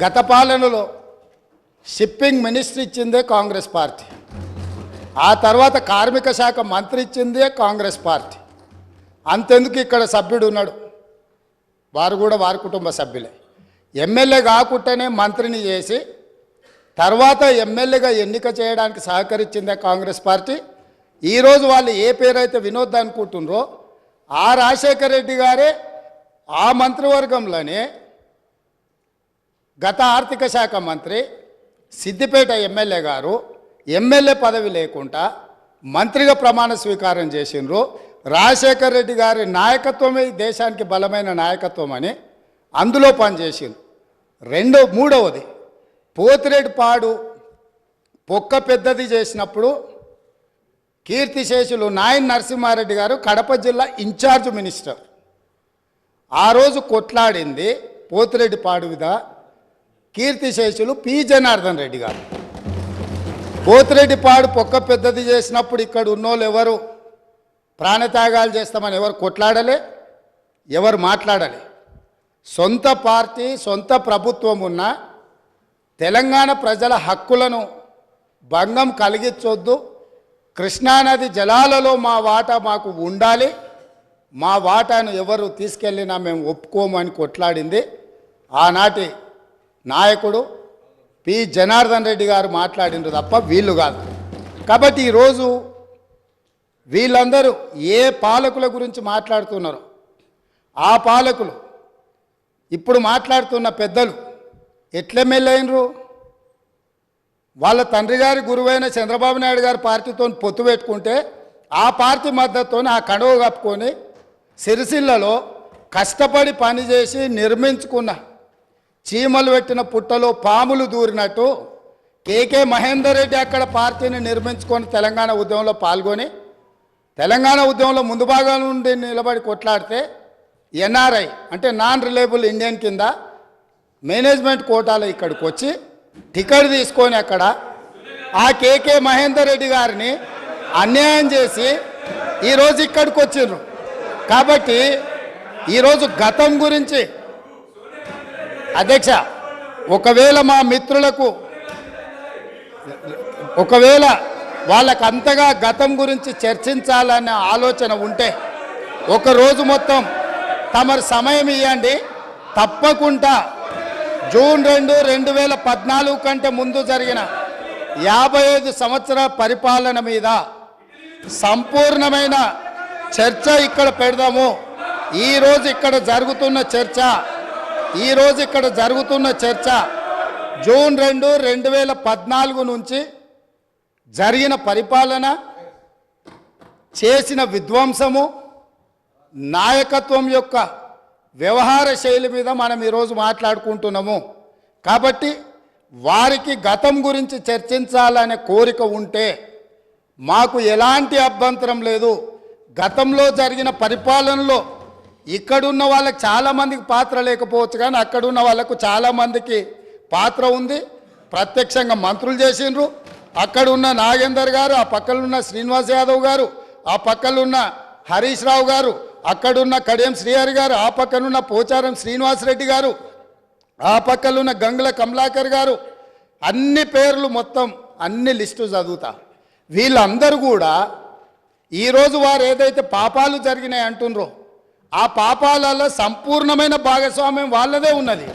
గత పాలనలో shipping ministry ఇచ్చిందే కాంగ్రెస్ పార్టీ, ఆ తర్వాత కార్మిక శాఖ మంత్రి ఇచ్చిందే కాంగ్రెస్ పార్టీ. అంతెందుకు ఇక్కడ సభ్యుడు ఉన్నాడు, వారు కూడా వారి కుటుంబ సభ్యులే. ఎమ్మెల్యే కాకుండానే మంత్రిని చేసి తర్వాత ఎమ్మెల్యేగా ఎన్నిక చేయడానికి సహకరించిందే కాంగ్రెస్ పార్టీ. ఈరోజు వాళ్ళు ఏ పేరైతే వినోద్ అనుకుంటున్నారో ఆ రాజశేఖర రెడ్డి గారే ఆ మంత్రివర్గంలోనే గత ఆర్థిక శాఖ మంత్రి సిద్దిపేట ఎమ్మెల్యే గారు ఎమ్మెల్యే పదవి లేకుండా మంత్రిగా ప్రమాణ స్వీకారం చేసిండ్రు. రాజశేఖర రెడ్డి గారి నాయకత్వమే దేశానికి బలమైన నాయకత్వం అని అందులో పనిచేసిండ్రు. మూడవది పోతిరెడ్డిపాడు పొక్క పెద్దది చేసినప్పుడు కీర్తిశేషులు నాయన్ నరసింహారెడ్డి గారు కడప జిల్లా ఇన్ఛార్జ్ మినిస్టర్. ఆ రోజు కొట్లాడింది పోతిరెడ్డిపాడు మీద కీర్తిశేషులు పి జనార్దన్ రెడ్డి గారు. పోతిరెడ్డిపాడు పొక్క పెద్దది చేసినప్పుడు ఇక్కడ ఉన్నోళ్ళు ఎవరు ప్రాణత్యాగాలు చేస్తామని ఎవరు కొట్లాడలే, ఎవరు మాట్లాడలే. సొంత పార్టీ సొంత ప్రభుత్వం ఉన్న తెలంగాణ ప్రజల హక్కులను భంగం కలిగించొద్దు, కృష్ణానది జలాలలో మా వాటా మాకు ఉండాలి, మా వాటాను ఎవరు తీసుకెళ్ళినా మేము ఒప్పుకోమని కొట్లాడింది ఆనాటి నాయకుడు పి జనార్దన్ రెడ్డి గారు మాట్లాడినారు తప్ప వీళ్ళు కాదు. కాబట్టి ఈరోజు వీళ్ళందరూ ఏ పాలకుల గురించి మాట్లాడుతున్నారో ఆ పాలకులు ఇప్పుడు మాట్లాడుతున్న పెద్దలు ఎట్లెమ్మెల్యేనరు? వాళ్ళ తండ్రి గారి గురువైన చంద్రబాబు నాయుడు గారి పార్టీతో పొత్తు పెట్టుకుంటే ఆ పార్టీ మద్దతుతో ఆ కడువ కప్పుకొని సిరిసిల్లలో కష్టపడి పనిచేసి నిర్మించుకున్న చీమలు పెట్టిన పుట్టలో పాములు దూరినట్టు కేకే మహేందర్ రెడ్డి అక్కడ పార్టీని నిర్మించుకొని తెలంగాణ ఉద్యమంలో పాల్గొని తెలంగాణ ఉద్యమంలో ముందు భాగం నుండి నిలబడి కొట్లాడితే ఎన్ఆర్ఐ అంటే నాన్ రిలయబుల్ ఇండియన్ కింద మేనేజ్మెంట్ కోటాలో ఇక్కడికి వచ్చి టికెట్ తీసుకొని అక్కడ ఆ కేకే మహేందర్ రెడ్డి గారిని అన్యాయం చేసి ఈరోజు ఇక్కడికి వచ్చిర్రు. కాబట్టి ఈరోజు గతం గురించి అధ్యక్ష ఒకవేళ మా మిత్రులకు వాళ్ళకు అంతగా గతం గురించి చర్చించాలనే ఆలోచన ఉంటే ఒకరోజు మొత్తం తమరు సమయం ఇవ్వండి. తప్పకుండా జూన్ 2, 2014 కంటే ముందు జరిగిన 55 సంవత్సరాల పరిపాలన మీద సంపూర్ణమైన చర్చ ఇక్కడ పెడదాము. ఈరోజు ఇక్కడ జరుగుతున్న చర్చ జూన్ 2, 2014 నుంచి జరిగిన పరిపాలన, చేసిన విధ్వంసము, నాయకత్వం యొక్క వ్యవహార శైలి మీద మనం ఈరోజు మాట్లాడుకుంటున్నాము. కాబట్టి వారికి గతం గురించి చర్చించాలనే కోరిక ఉంటే మాకు ఎలాంటి అభ్యంతరం లేదు. గతంలో జరిగిన పరిపాలనలో ఇక్కడున్న వాళ్ళకి చాలామందికి పాత్ర లేకపోవచ్చు, కానీ అక్కడున్న వాళ్ళకు చాలామందికి పాత్ర ఉంది. ప్రత్యక్షంగా మంత్రులు చేసిండ్రు. అక్కడున్న నాగేందర్ గారు, ఆ పక్కనున్న శ్రీనివాస్ యాదవ్ గారు, ఆ పక్కనున్న హరీష్ రావు గారు, అక్కడున్న కడియం శ్రీహరి గారు, ఆ పక్కనున్న పోచారం శ్రీనివాసరెడ్డి గారు, ఆ పక్కనున్న గంగుల కమలాకర్ గారు, అన్ని పేర్లు మొత్తం అన్ని లిస్టు చదువుతా. వీళ్ళందరూ కూడా ఈరోజు వారు ఏదైతే పాపాలు జరిగినాయి అంటున్నారో ఆ పాపాలలో సంపూర్ణమైన భాగస్వామ్యం వాళ్ళదే ఉన్నది.